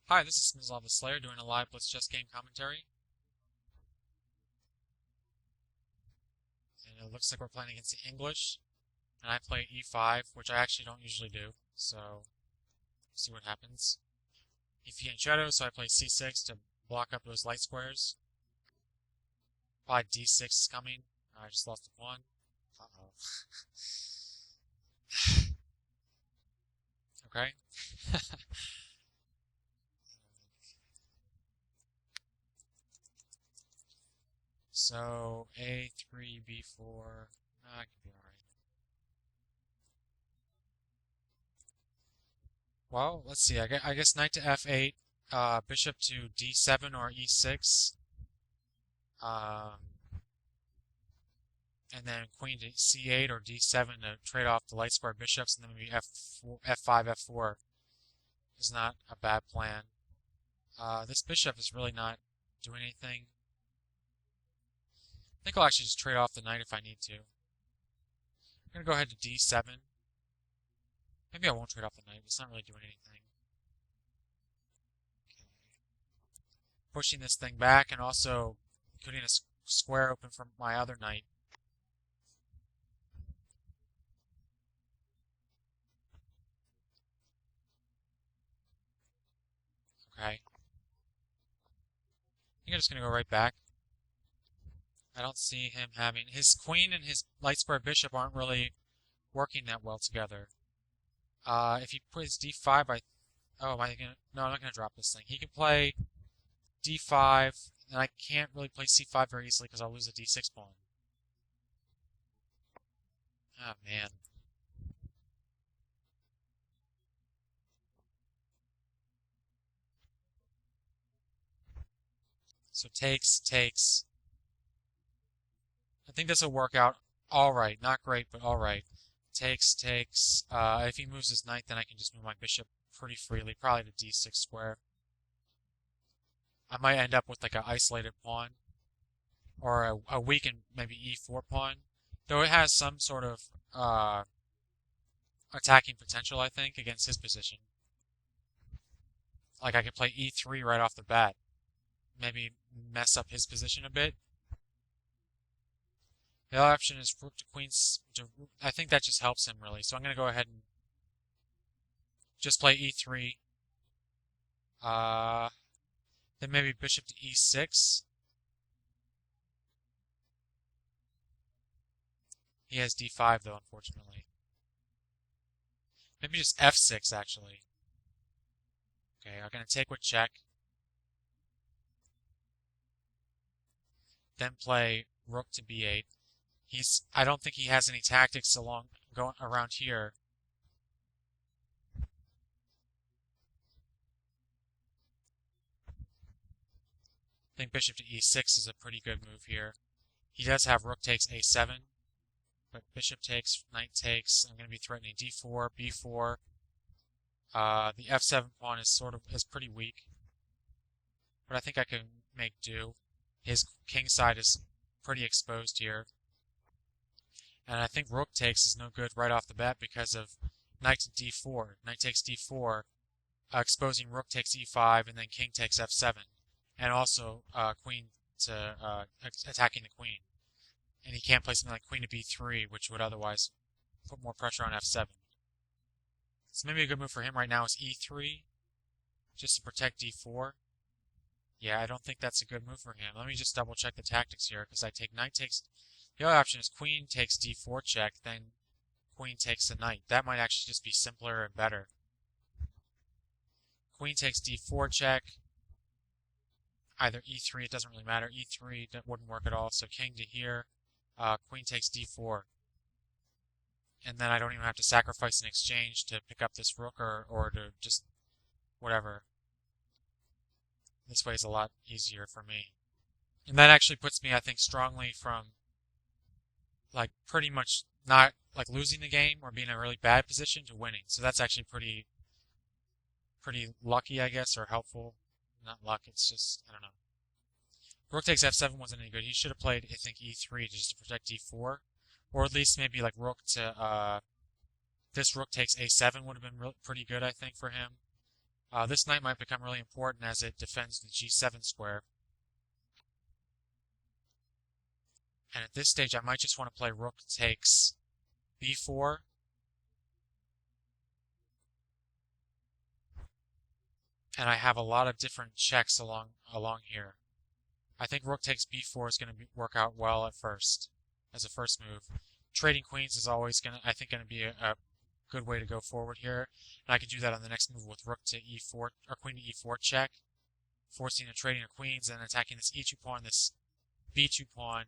Hi, this is Mislav the Slayer doing a live Blitz chess game commentary. And it looks like we're playing against the English. And I play e5, which I actually don't usually do. So, see what happens. E5 in shadow, so I play c6 to block up those light squares. Probably d6 is coming. I just lost a pawn. Uh-oh. Okay. So, a3, b4. I can be alright. Well, let's see. I guess knight to f8, bishop to d7 or e6, um, and then queen to c8 or d7 to trade off the light square bishops, and then maybe f4, f5, f4 is not a bad plan. This bishop is really not doing anything. I think I'll actually just trade off the knight if I need to. I'm going to go ahead to d7. Maybe I won't trade off the knight. It's not really doing anything. Okay. Pushing this thing back and also putting a square open for my other knight. Okay. I think I'm just going to go right back. I don't see him having... His queen and his light square bishop aren't really working that well together. If he plays d5, oh, am I gonna... No, I'm not going to drop this thing. He can play d5, and I can't really play c5 very easily because I'll lose a d6 pawn. Oh, man. So takes. I think this will work out alright. Not great, but alright. Takes. If he moves his knight, then I can just move my bishop pretty freely, probably to d6 square. I might end up with like an isolated pawn, or a weakened maybe e4 pawn, though it has some sort of attacking potential, I think, against his position. Like I could play e3 right off the bat, maybe mess up his position a bit. The other option is rook to queen. I think that just helps him really. So I'm going to go ahead and just play e3. Then maybe bishop to e6. He has d5 though, unfortunately. Maybe just f6 actually. Okay, I'm going to take with check. Then play rook to b8. I don't think he has any tactics going around here. I think bishop to e6 is a pretty good move here. He does have rook takes a7, but bishop takes, knight takes. I'm going to be threatening d4, b4. The f7 pawn is pretty weak, but I think I can make do. His king side is pretty exposed here. And I think rook takes is no good right off the bat because of knight to d4. Knight takes d4, exposing rook takes e5, and then king takes f7. And also queen to attacking the queen. And he can't play something like queen to b3, which would otherwise put more pressure on f7. So maybe a good move for him right now is e3, just to protect d4. Yeah, I don't think that's a good move for him. Let me just double check the tactics here, because I take knight takes... The other option is queen takes d4 check, then queen takes the knight. That might actually just be simpler and better. Queen takes d4 check. Either e3, it doesn't really matter. E3 that wouldn't work at all. So king to here. Queen takes d4. And then I don't even have to sacrifice an exchange to pick up this rook or to just whatever. This way is a lot easier for me. And that actually puts me, I think, strongly from like pretty much not like losing the game or being in a really bad position to winning. So that's actually pretty lucky, I guess, or helpful. Not luck, it's just, I don't know. Rook takes f7 wasn't any good. He should have played, I think, e3 just to protect d4. Or at least maybe like rook to, this rook takes a7 would have been pretty good, I think, for him. This knight might become really important as it defends the g7 square. And at this stage, I might just want to play rook takes b4. And I have a lot of different checks along here. I think rook takes b4 is going to work out well at first, as a first move. Trading queens is always going to be a good way to go forward here. And I can do that on the next move with rook to e4 or queen to e4 check, forcing a trading of queens and attacking this e2 pawn, this b2 pawn.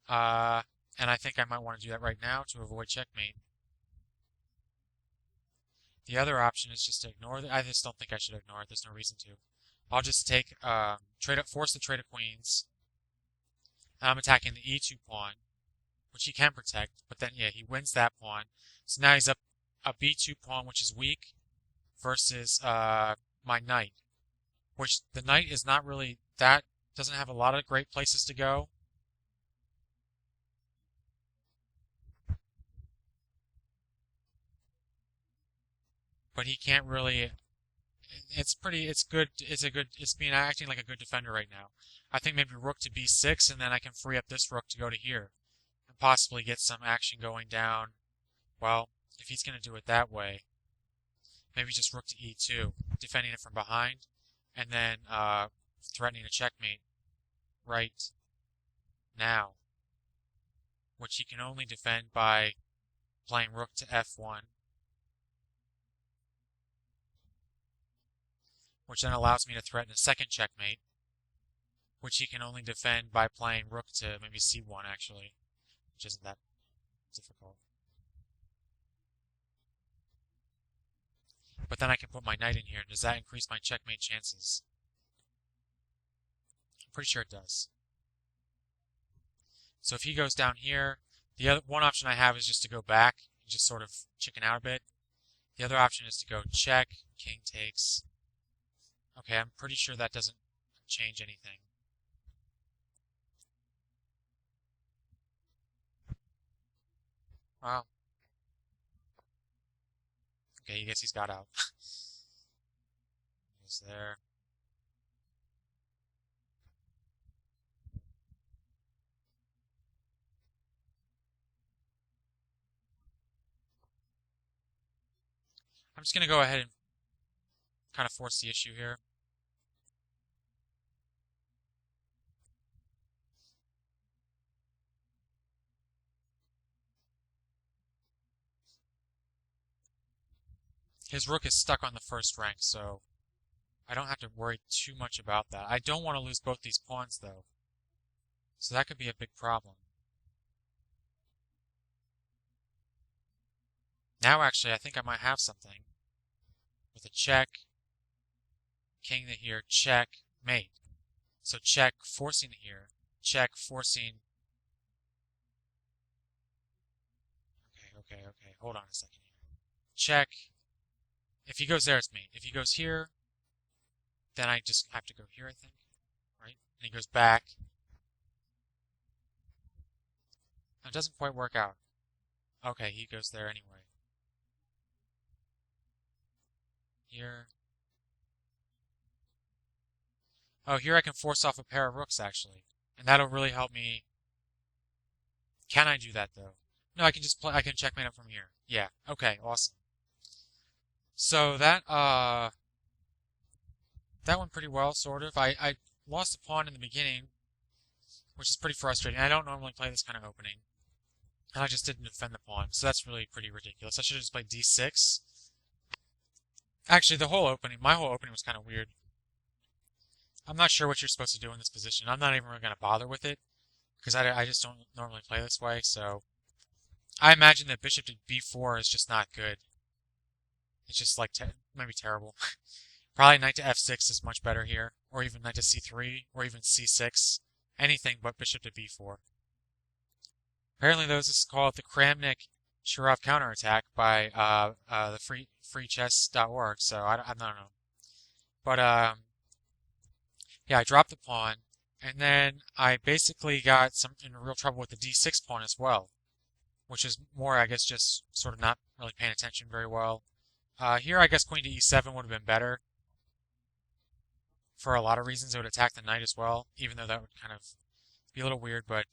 And I think I might want to do that right now to avoid checkmate. The other option is just to ignore it. I just don't think I should ignore it. There's no reason to. I'll just take force the trade of queens. And I'm attacking the e2 pawn, which he can protect. But then, yeah, he wins that pawn. So now he's up a b2 pawn, which is weak, versus my knight. Which the knight is not really doesn't have a lot of great places to go. But he can't really. It's good. It's acting like a good defender right now. I think maybe rook to b6, and then I can free up this rook to go to here, and possibly get some action going down. Well, if he's going to do it that way, maybe just rook to e2, defending it from behind, and then threatening a checkmate right now, which he can only defend by playing rook to f1. Which then allows me to threaten a second checkmate, which he can only defend by playing rook to maybe c1, actually, which isn't that difficult. But then I can put my knight in here, and does that increase my checkmate chances? I'm pretty sure it does. So if he goes down here, the other one option I have is just to go back and just sort of chicken out a bit. The other option is to go check, king takes. Okay, I'm pretty sure that doesn't change anything. Wow. Okay, I guess he's got out. He's there. I'm just going to go ahead and kind of force the issue here. His rook is stuck on the first rank, so I don't have to worry too much about that. I don't want to lose both these pawns, though. So that could be a big problem. Now, actually, I think I might have something. With a check, king to here, check, mate. So check, forcing to here, check, forcing. Okay. Hold on a second here. Check. If he goes there, it's mate. If he goes here, then I just have to go here, I think. Right? And he goes back. It doesn't quite work out. Okay, he goes there anyway. Here. Oh, here I can force off a pair of rooks, actually. And that'll really help me. Can I do that, though? No, I can just I can checkmate up from here. Yeah, okay, awesome. So that went pretty well, sort of. I lost a pawn in the beginning, which is pretty frustrating. I don't normally play this kind of opening. And I just didn't defend the pawn, so that's really pretty ridiculous. I should have just played d6. Actually, my whole opening was kind of weird. I'm not sure what you're supposed to do in this position. I'm not even really going to bother with it, because I just don't normally play this way, so I imagine that bishop to b4 is just not good. It's just like maybe terrible. Probably knight to f6 is much better here, or even knight to c3, or even c6. Anything but bishop to b4. Apparently, this is called the Kramnik-Shirov counterattack by the freechess.org. So I don't know, but yeah, I dropped the pawn, and then I basically got in real trouble with the d6 pawn as well, which is more, I guess, just sort of not really paying attention very well. Here I guess queen to e7 would have been better. For a lot of reasons, it would attack the knight as well, even though that would kind of be a little weird, but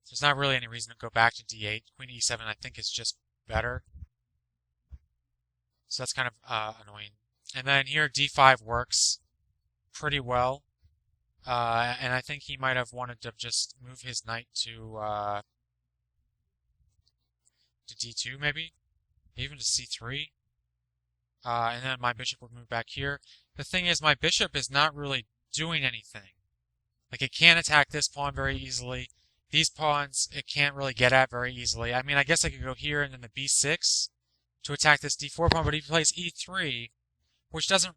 there's not really any reason to go back to d8. Queen to e7 I think is just better. So that's kind of annoying. And then here d5 works pretty well. And I think he might have wanted to just move his knight to d2 maybe, even to c3. And then my bishop would move back here. The thing is, my bishop is not really doing anything. Like, it can't attack this pawn very easily. These pawns, it can't really get at very easily. I mean, I guess I could go here and then the b6 to attack this d4 pawn, but he plays e3, which doesn't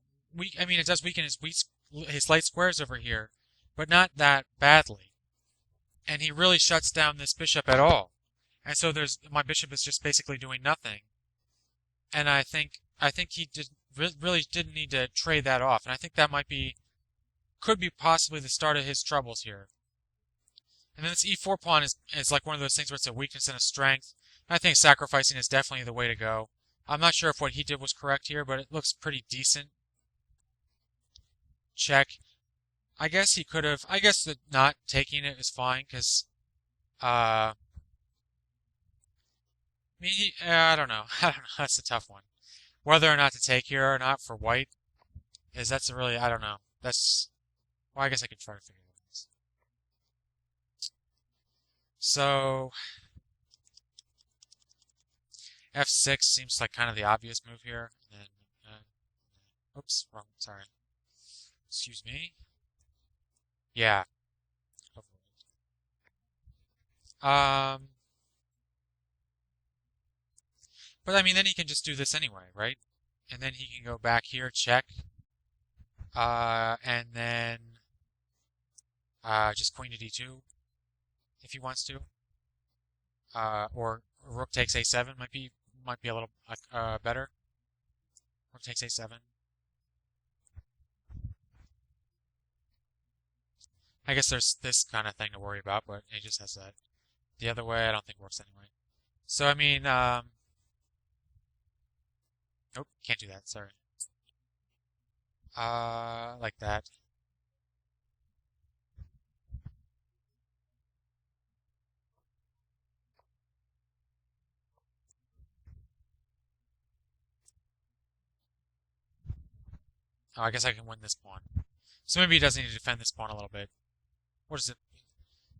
I mean, it does weaken his light squares over here, but not that badly. And he really shuts down this bishop at all. And so my bishop is just basically doing nothing. And I think he really didn't need to trade that off. And I think that could be possibly the start of his troubles here. And then this e4 pawn is like one of those things where it's a weakness and a strength. And I think sacrificing is definitely the way to go. I'm not sure if what he did was correct here, but it looks pretty decent. Check. I guess that not taking it is fine, because, I don't know. I don't know. That's a tough one. Whether or not to take here or not for white that's really, I don't know. Well, I guess I could try to figure that out. So, f6 seems like kind of the obvious move here. And then, oops, wrong, sorry. Excuse me. Yeah. But I mean, then he can just do this anyway, right? And then he can go back here, check. And then, just queen to d2, if he wants to. Or rook takes a7 might be a little, better. Rook takes a7. I guess there's this kind of thing to worry about, but he just has that. The other way, I don't think works anyway. So, I mean, nope, can't do that, sorry. Like that. Oh, I guess I can win this pawn. So maybe he does need to defend this pawn a little bit. What is it?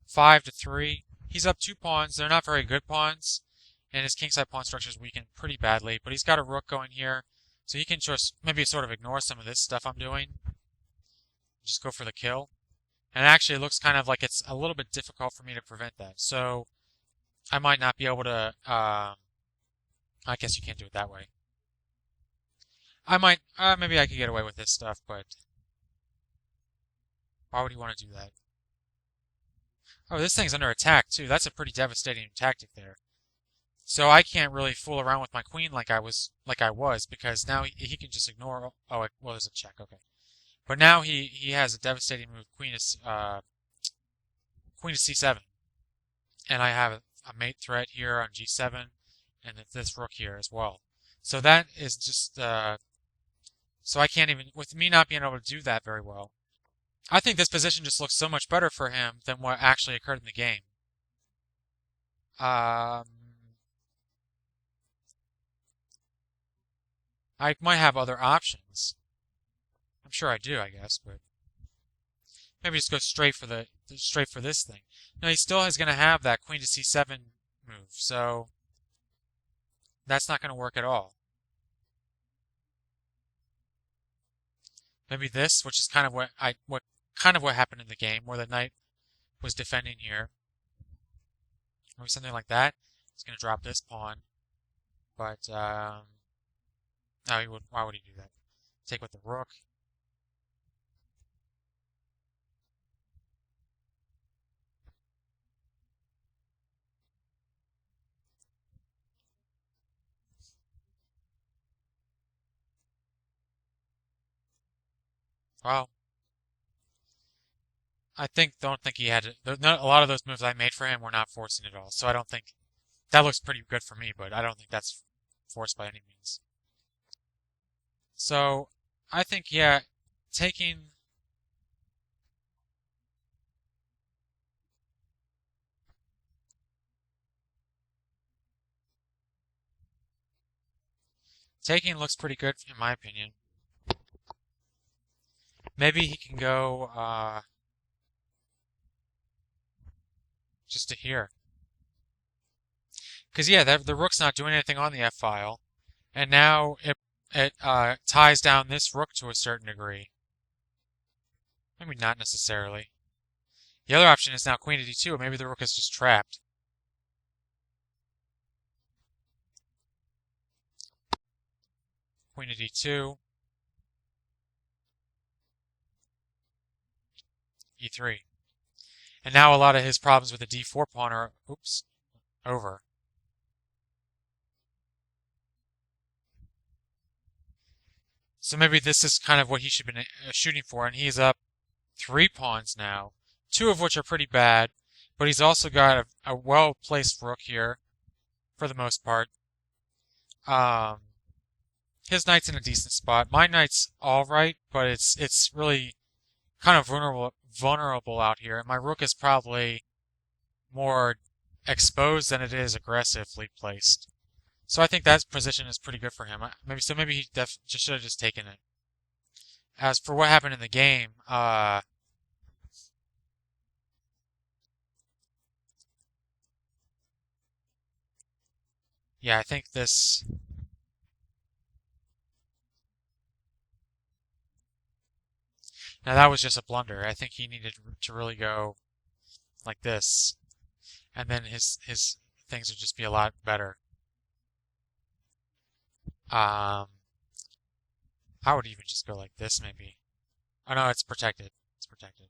5-3. He's up 2 pawns. They're not very good pawns. And his kingside pawn structure is weakened pretty badly. But he's got a rook going here. So he can just maybe sort of ignore some of this stuff I'm doing. Just go for the kill. And actually it looks kind of like it's a little bit difficult for me to prevent that. So I might not be able to, I guess you can't do it that way. I might, maybe I could get away with this stuff, but why would he want to do that? Oh, this thing's under attack too. That's a pretty devastating tactic there. So I can't really fool around with my queen like I was, because now he can just ignore. Oh, well, there's a check. Okay, but now he has a devastating move, queen to c7, and I have a mate threat here on g7, and this rook here as well. So that is just so I can't even, with me not being able to do that very well. I think this position just looks so much better for him than what actually occurred in the game. I might have other options. I'm sure I do, I guess, but maybe just go straight for this thing. No, he still is going to have that queen to c7 move, so that's not going to work at all. Maybe this, which is kind of what happened in the game, where the knight was defending here. Maybe something like that. He's going to drop this pawn, but no, why would he do that? Take with the rook. Well, don't think he had to. A lot of those moves I made for him were not forcing at all. So I don't think that looks pretty good for me, but I don't think that's forced by any means. So I think, yeah, taking taking looks pretty good in my opinion. Maybe he can go just to here. Because yeah, the rook's not doing anything on the f file, and now it ties down this rook to a certain degree. Maybe not necessarily. The other option is now queen to d2, or maybe the rook is just trapped. Queen to d2, e3. And now a lot of his problems with the d4 pawn are, oops, over. So maybe this is kind of what he should have been shooting for, and he's up 3 pawns now, 2 of which are pretty bad, but he's also got a well-placed rook here, for the most part. Um, his knight's in a decent spot. My knight's all right, but it's really kind of vulnerable out here, and my rook is probably more exposed than it is aggressively placed. So I think that position is pretty good for him. Maybe he just should have just taken it. As for what happened in the game, yeah, I think this. Now that was just a blunder. I think he needed to really go like this, and then his things would just be a lot better. I would even just go like this, maybe. Oh no, it's protected. It's protected.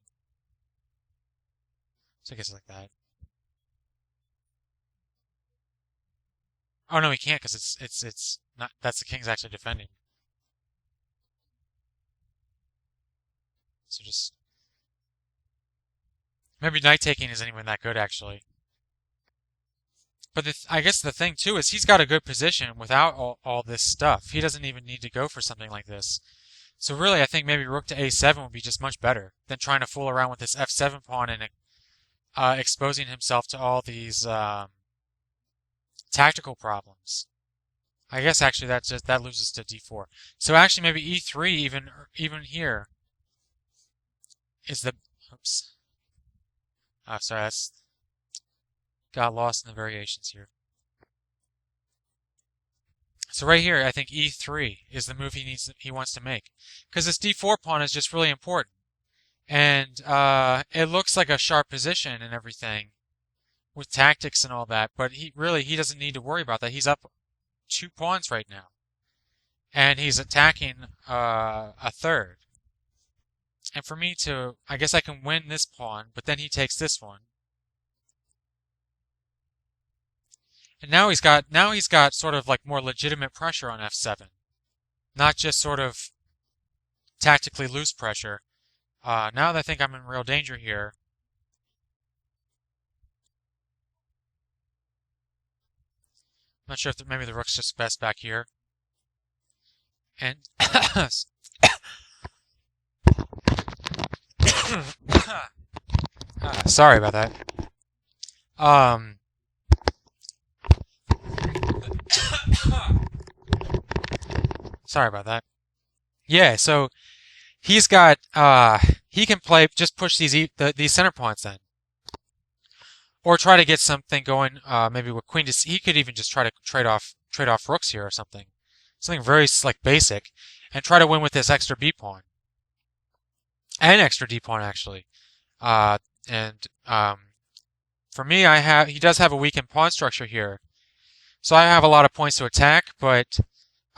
So I guess like that. Oh no, he can't because it's not. That's the king's actually defending. So just maybe knight taking isn't even that good actually. But I guess the thing too is he's got a good position without all this stuff. He doesn't even need to go for something like this. So really, I think maybe rook to a7 would be just much better than trying to fool around with this f7 pawn and exposing himself to all these tactical problems. I guess actually that loses to d4. So actually maybe e3 even here is the oops. Oh, sorry, that's got lost in the variations here. So right here, I think e3 is the move he wants to make because this d4 pawn is just really important, and it looks like a sharp position and everything with tactics and all that, but he doesn't need to worry about that. He's up 2 pawns right now, and he's attacking a third. And for me to, I guess I can win this pawn, but then he takes this one. And now he's got sort of like more legitimate pressure on f7, not just sort of tactically loose pressure. Now that I think I'm in real danger here. I'm not sure if maybe the rook's just best back here. And sorry about that. Sorry about that. Yeah, so he's got he can play just push these center pawns then, or try to get something going. Maybe with queen to c. He could even just try to trade off rooks here or something very like basic, and try to win with this extra b pawn and extra d pawn actually. And for me, he does have a weakened pawn structure here, so I have a lot of points to attack, but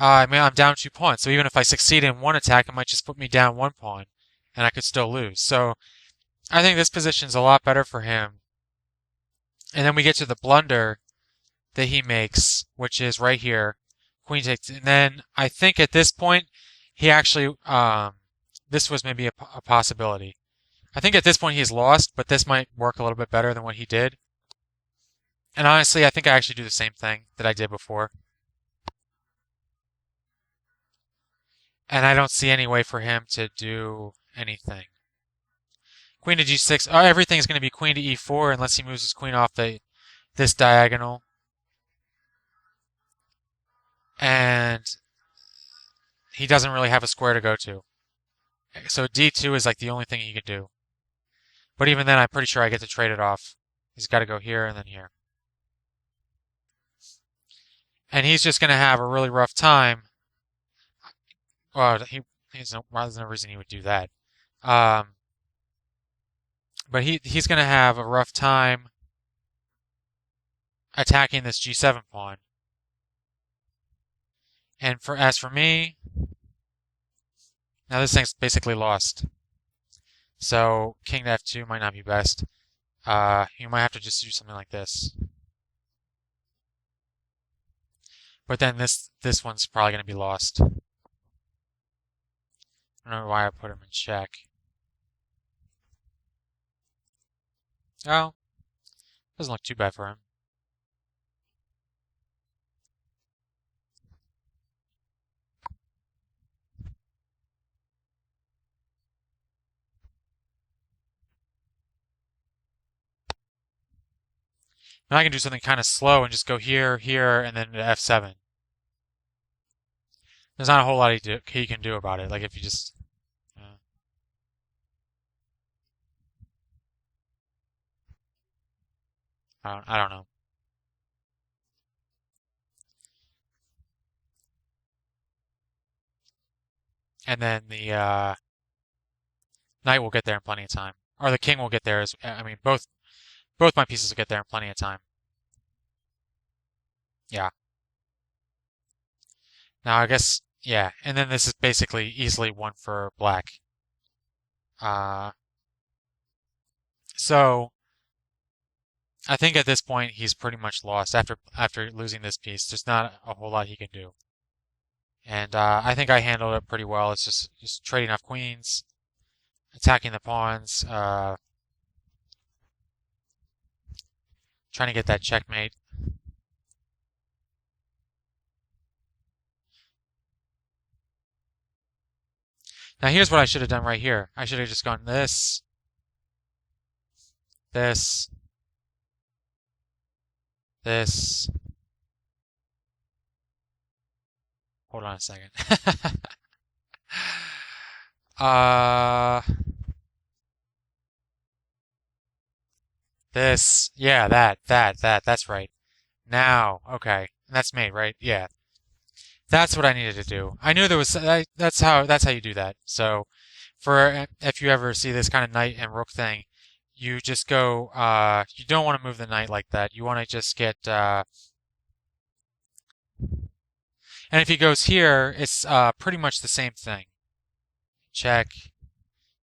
I mean, I'm down 2 pawns, so even if I succeed in one attack, it might just put me down 1 pawn, and I could still lose. So I think this position is a lot better for him. And then we get to the blunder that he makes, which is right here, queen takes. And then I think at this point, he actually, this was maybe a possibility. I think at this point he's lost, but this might work a little bit better than what he did. And honestly, I think I actually do the same thing that I did before. And I don't see any way for him to do anything. Queen to g6. Oh, everything's going to be queen to e4 unless he moves his queen off this diagonal. And he doesn't really have a square to go to. So d2 is like the only thing he could do. But even then, I'm pretty sure I get to trade it off. He's got to go here and then here. And he's just going to have a really rough time. Well, there's no reason he would do that. But he's going to have a rough time attacking this g7 pawn. And as for me, now this thing's basically lost. So king to f2 might not be best. You might have to just do something like this. But then this one's probably going to be lost. I don't know why I put him in check. Oh, doesn't look too bad for him. Now I can do something kind of slow and just go here, here, and then to f7. There's not a whole lot he can do about it. Like if you just... I don't know. And then the knight will get there in plenty of time. Or the king will get there. I mean, both my pieces will get there in plenty of time. Yeah. Now I guess, yeah. And then this is basically easily one for black. So I think at this point he's pretty much lost after losing this piece. There's not a whole lot he can do. And I think I handled it pretty well. It's just trading off queens, attacking the pawns, trying to get that checkmate. Now here's what I should have done right here. I should have just gone this, this, this. Hold on a second. This, yeah, that's right. Now, okay, that's made, right? Yeah, that's what I needed to do. I knew there was, that's how you do that. So, if you ever see this kind of knight and rook thing, you just go, you don't want to move the knight like that. You want to just get, and if he goes here, it's pretty much the same thing. Check,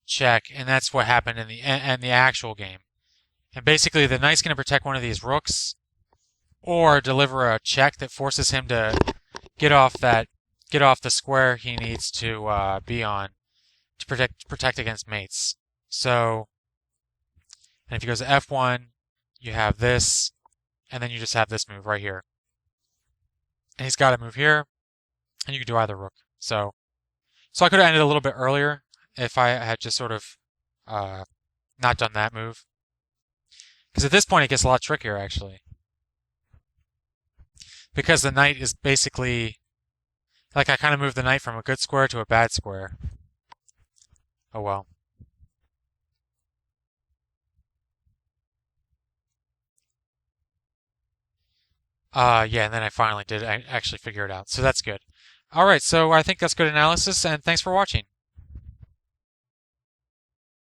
check, and that's what happened in the actual game. And basically, the knight's going to protect one of these rooks, or deliver a check that forces him to get off the square he needs to be on to protect against mates. So, and if he goes to f1, you have this, and then you just have this move right here. And he's got to move here, and you can do either rook. So I could have ended a little bit earlier if I had just sort of not done that move. Because at this point it gets a lot trickier, actually. Because the knight is basically... Like, I kind of moved the knight from a good square to a bad square. Oh well. Yeah, and then I finally did actually figure it out. So that's good. Alright, so I think that's good analysis, and thanks for watching.